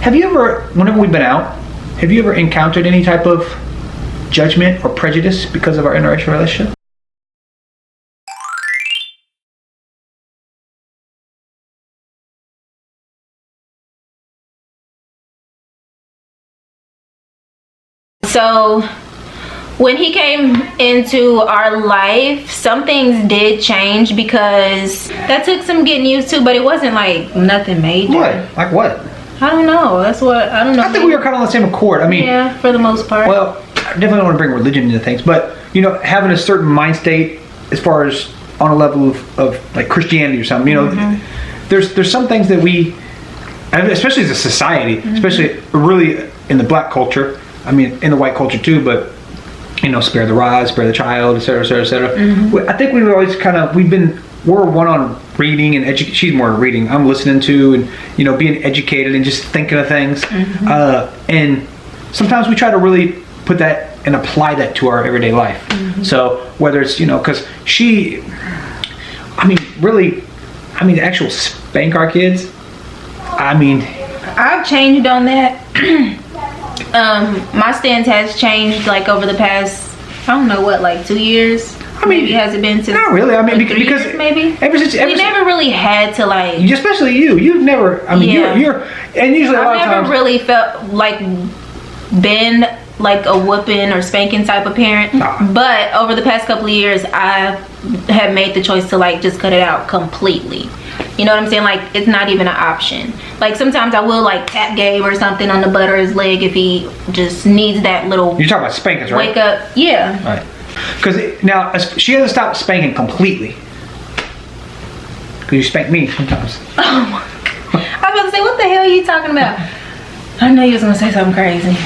Have you ever, whenever we've been out, have you ever encountered any type of judgment or prejudice because of our interracial relationship? So when he came into our life, some things did change because that took some getting used to, but it wasn't like nothing major. What? Like what? I don't know. That's what, I don't know. I think we were kind of on the same accord. I mean, yeah, for the most part. Well, I definitely don't want to bring religion into things, but you know, having a certain mind state as far as on a level of like Christianity or something, you know, there's some things that we, especially as a society, especially really in the black culture, I mean, in the white culture too, but you know, spare the rod, spare the child, etc., etc., etc. I think we've always kind of, we're one on reading and she's more reading. I'm listening to and, you know, being educated and just thinking of things. And sometimes we try to really put that and apply that to our everyday life. So whether it's, you know, because actual spank our kids, I've changed on that. My stance has changed like over the past, I don't know what, like 2 years. Maybe has it been since? Not really. I mean, because years, maybe we never really had to like. Especially you've never. I mean, you're and usually a lot of times. I've never really felt like been like a whooping or spanking type of parent. But over the past couple of years, I have made the choice to like just cut it out completely. You know what I'm saying? Like, it's not even an option. Like, sometimes I will like tap Gabe or something on the butt of his leg if he just needs that little. You're talking about spankings, right? Wake up, yeah. Right. Because now she hasn't stopped spanking completely. Because you spank me sometimes. Oh my God. I was about to say, what the hell are you talking about? I know you was gonna say something crazy.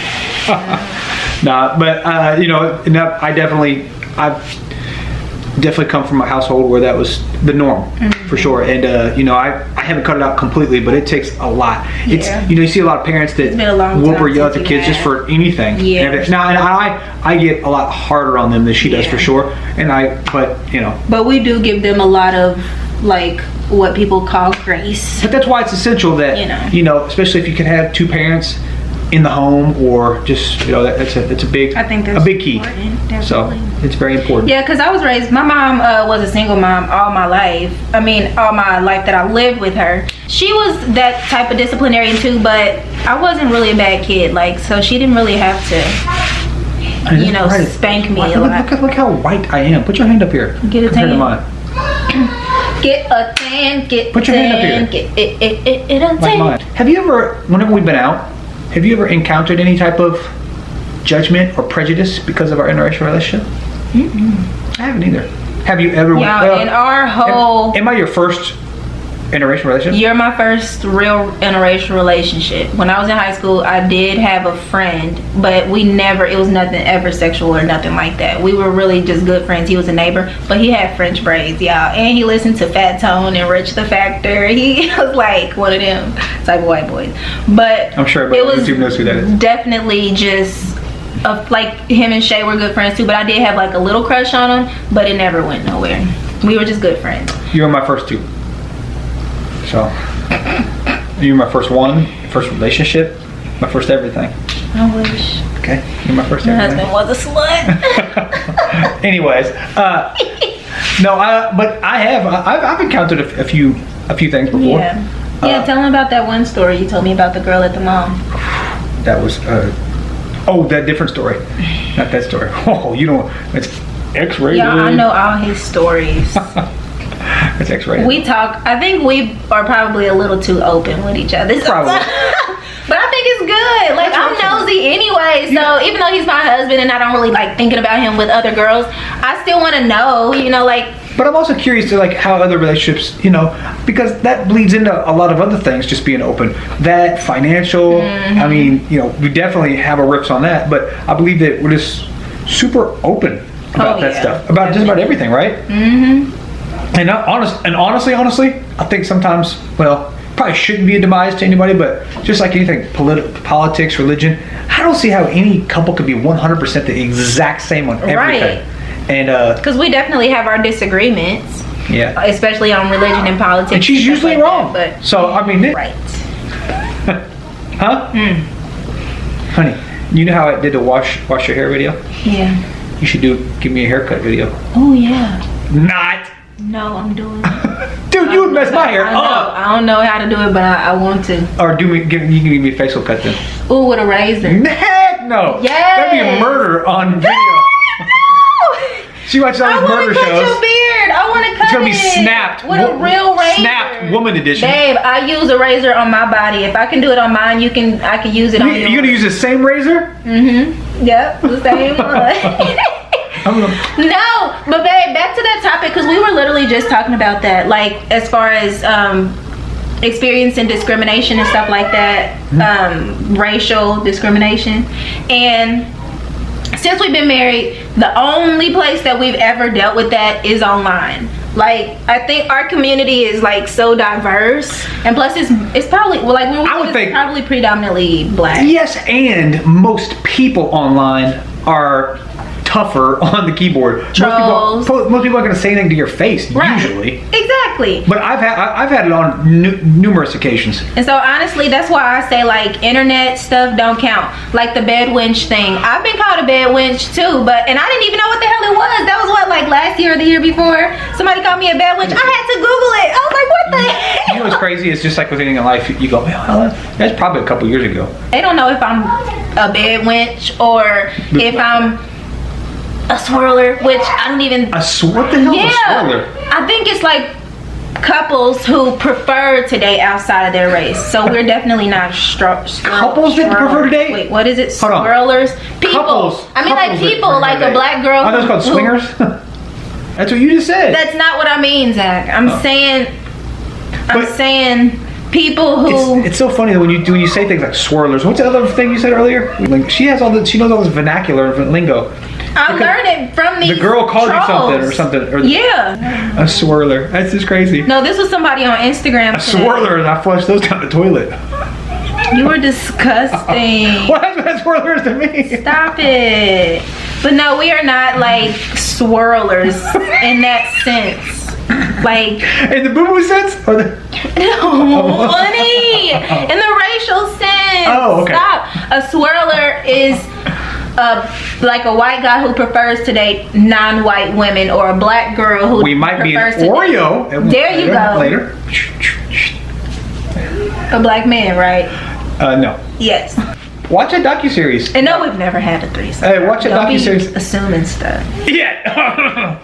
Nah, but you know, I've definitely come from a household where that was the norm, for sure. And you know, I haven't cut it out completely, but it takes a lot. It's, you know, you see a lot of parents that whoop or yell at their kids just for anything. Now, and I get a lot harder on them than she does, for sure. But you know, but we do give them a lot of like what people call grace. But that's why it's essential that you know, especially if you can have two parents in the home, or just, you know, that's a big, I think that's a big key. So it's very important. Yeah, because I was raised, my mom was a single mom all my life. I mean, all my life that I lived with her. She was that type of disciplinarian too, but I wasn't really a bad kid. Like, so she didn't really have to, you know, spank me a lot. Look how white I am. Put your hand up here. Get a tan. Get a tan. Put your hand up here. Get it a tan. Like have you ever, whenever we've been out, have you ever encountered any type of judgment or prejudice because of our interracial relationship? I haven't either. Have you ever? Yeah, in our whole. Am I your first interracial relationship? You're my first real interracial relationship. When I was in high school, I did have a friend, but we never, it was nothing ever sexual or nothing like that. We were really just good friends. He was a neighbor, but he had French braids, y'all. And he listened to Fat Tone and Rich the Factor. He was like one of them type of white boys. But I'm sure everybody on YouTube knows who that is. Definitely just, like him and Shay were good friends too, but I did have like a little crush on him, but it never went nowhere. We were just good friends. You were my first two. So, you're my first first relationship, my first everything. I wish. Okay, you're my first everything. My husband was a slut. Anyways, no, but I've encountered a few things before. Yeah, tell me about that one story you told me about the girl at the mall. That was, that different story, not that story. Oh, you know, it's X-rated. Yeah, I know all his stories. It's X-rated. We talk. I think we are probably a little too open with each other. Probably. But I think it's good. Like, I'm nosy anyway. So even though he's my husband and I don't really like thinking about him with other girls, I still want to know, you know, like. But I'm also curious to like how other relationships, you know, because that bleeds into a lot of other things, just being open. That, financial, I mean, you know, we definitely have our riffs on that, but I believe that we're just super open about that stuff. About just about everything, right? And honestly, I think sometimes, well, probably shouldn't be a demise to anybody, but just like anything, politics, religion, I don't see how any couple could be 100% the exact same on everything. Right. And because we definitely have our disagreements. Yeah. Especially on religion and politics. And she's usually like wrong. But so I mean, right. Huh? Honey, you know how I did the wash your hair video? Yeah. You should give me a haircut video. Oh yeah. Not. No, I'm doing it. Dude, you would mess my hair up. I don't know how to do it, but I want to. Or you can give me a facial cut then. Ooh, with a razor. Heck no. Yes. That'd be a murder on video. She watches all these murder shows. I want to cut your beard. I want to cut it. It's gonna be snapped. With a real razor. Snapped woman edition. Babe, I use a razor on my body. If I can do it on mine, I can use it on yours. You gonna use the same razor? Mm-hmm. Yep, the same one. No, but babe, back to that topic, because we were literally just talking about that, like as far as experiencing discrimination and stuff like that, racial discrimination. And since we've been married, the only place that we've ever dealt with that is online. Like, I think our community is like so diverse, and plus it's probably, well, like I would think probably predominantly black. Yes, and most people online are tougher on the keyboard. Trolls. Most people aren't going to say anything to your face, Right. usually. Exactly. But I've had it on numerous occasions. And so honestly, that's why I say like internet stuff don't count. Like the bed wench thing. I've been called a bed wench too, and I didn't even know what the hell it was. That was what, like last year or the year before? Somebody called me a bed wench. I had to Google it. I was like, what the heck? You know what's crazy? It's just like with anything in life. You go, well, that's probably a couple years ago. They don't know if I'm a bed wench or if I'm a swirler, which I don't even. What the hell is a swirler? I think it's like couples who prefer to date outside of their race. So we're definitely not couples that prefer to date? Wait, what is it? Hold on. Swirlers? People. Couples. I mean, like people, like a black girl. Are those called swingers? That's what you just said. That's not what I mean, Zach. I'm saying people who. It's so funny that when you say things like swirlers. What's the other thing you said earlier? Like she knows all this vernacular lingo. I learned it from these. The girl called trolls. you something or yeah. A swirler. That's just crazy. No, this was somebody on Instagram. A swirler, and I flushed those down the toilet. You were disgusting. What happened to swirlers to me? Stop it. But no, we are not like swirlers in that sense. Like in the boo-boo sense? Or the no, honey. In the racial sense. Oh, okay. Stop. A swirler is like a white guy who prefers to date non-white women, or a black girl who we might be an prefers to Oreo. There you go. Later. A black man, right? No. Yes. Watch a docuseries. And no, we've never had a threesome. Hey, watch a Don't be docuseries. assuming stuff. Yeah.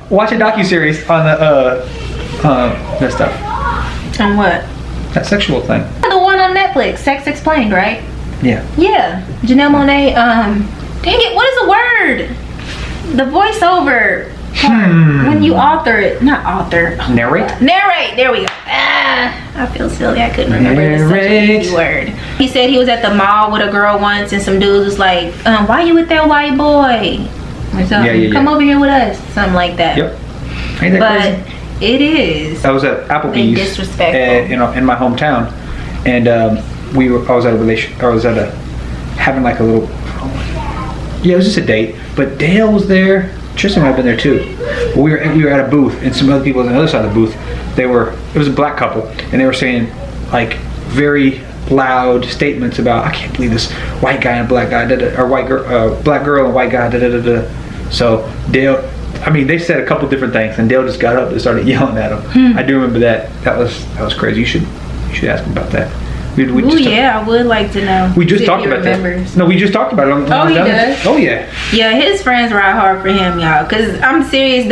Watch a docuseries on that stuff. On what? That sexual thing. The one on Netflix, Sex Explained, right? Yeah. Yeah. Janelle Monáe, dang it, what is the word? The voiceover part. When you author it, not author. Narrate? Narrate, there we go. I feel silly, I couldn't remember. It's such an easy word. He said he was at the mall with a girl once, and some dudes was like, why you with that white boy? Or something. Yeah. Come over here with us. Something like that. Yep. Ain't that crazy? It is. I was at Applebee's And disrespectful. in my hometown, and having like a little, it was just a date, but Dale was there. Tristan might have been there too. But we were at a booth, and some other people on the other side of the booth. It was a black couple, and they were saying like very loud statements about, I can't believe this white guy and black guy, or black girl and white guy, So Dale, they said a couple different things, and Dale just got up and started yelling at him. I do remember that. That was crazy. You should ask him about that. I would like to know. We just talked about that. No, we just talked about it. He does? Oh yeah. Yeah, his friends ride hard for him, y'all. Cause I'm serious,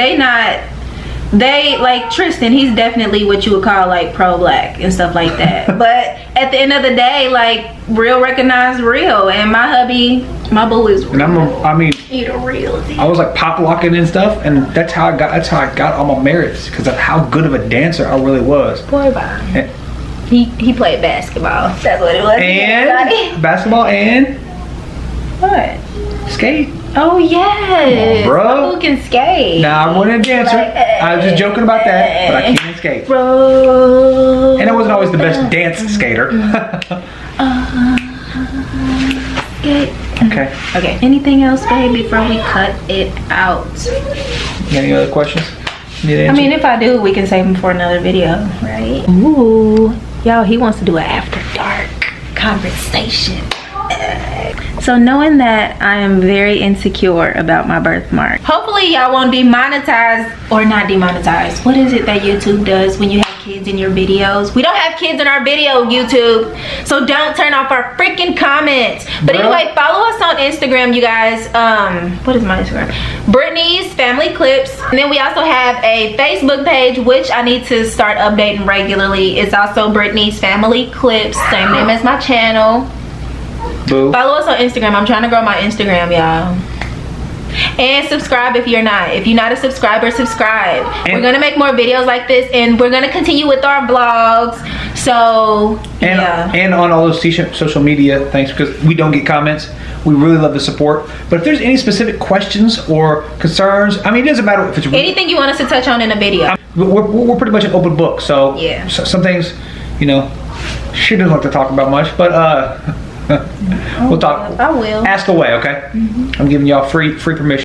they like Tristan, he's definitely what you would call like pro-black and stuff like that. But at the end of the day, like real recognize real, and my hubby, my boo is real. And he the real deal. I was like pop locking and stuff, and that's how I got all my merits, because of how good of a dancer I really was. Boy, bye. He played basketball. That's what it was. And basketball and what? Skate. Oh yes, bro. Who can skate? Nah, I wasn't a dancer. I was just joking about that, but I can skate. Bro. And I wasn't always the best dance skater. Skate. Okay. Anything else, babe, before we cut it out? Any other questions? If I do, we can save them for another video, right? Ooh, y'all, he wants to do an after dark. conversation. So knowing that I am very insecure about my birthmark, hopefully y'all won't demonetize, or not demonetize. What is it that YouTube does when you have kids in your videos? We don't have kids in our video, YouTube, so don't turn off our freaking comments. But anyway, follow us on Instagram, you guys. What is my Instagram? Brittany's Family Clips. And then we also have a Facebook page, which I need to start updating regularly. It's also Brittany's Family Clips, same name as my channel. Boo. Follow us on Instagram. I'm trying to grow my Instagram, y'all. And subscribe if you're not. If you're not a subscriber, subscribe. We're gonna make more videos like this, and we're gonna continue with our vlogs. So yeah. And on all those social media things, because we don't get comments. We really love the support. But if there's any specific questions or concerns, I mean, it doesn't matter if it's anything you want us to touch on in a video. We're pretty much an open book. So yeah. Some things, you know, she doesn't like to talk about much, but we'll talk. I will. Ask away, okay? I'm giving y'all free permission.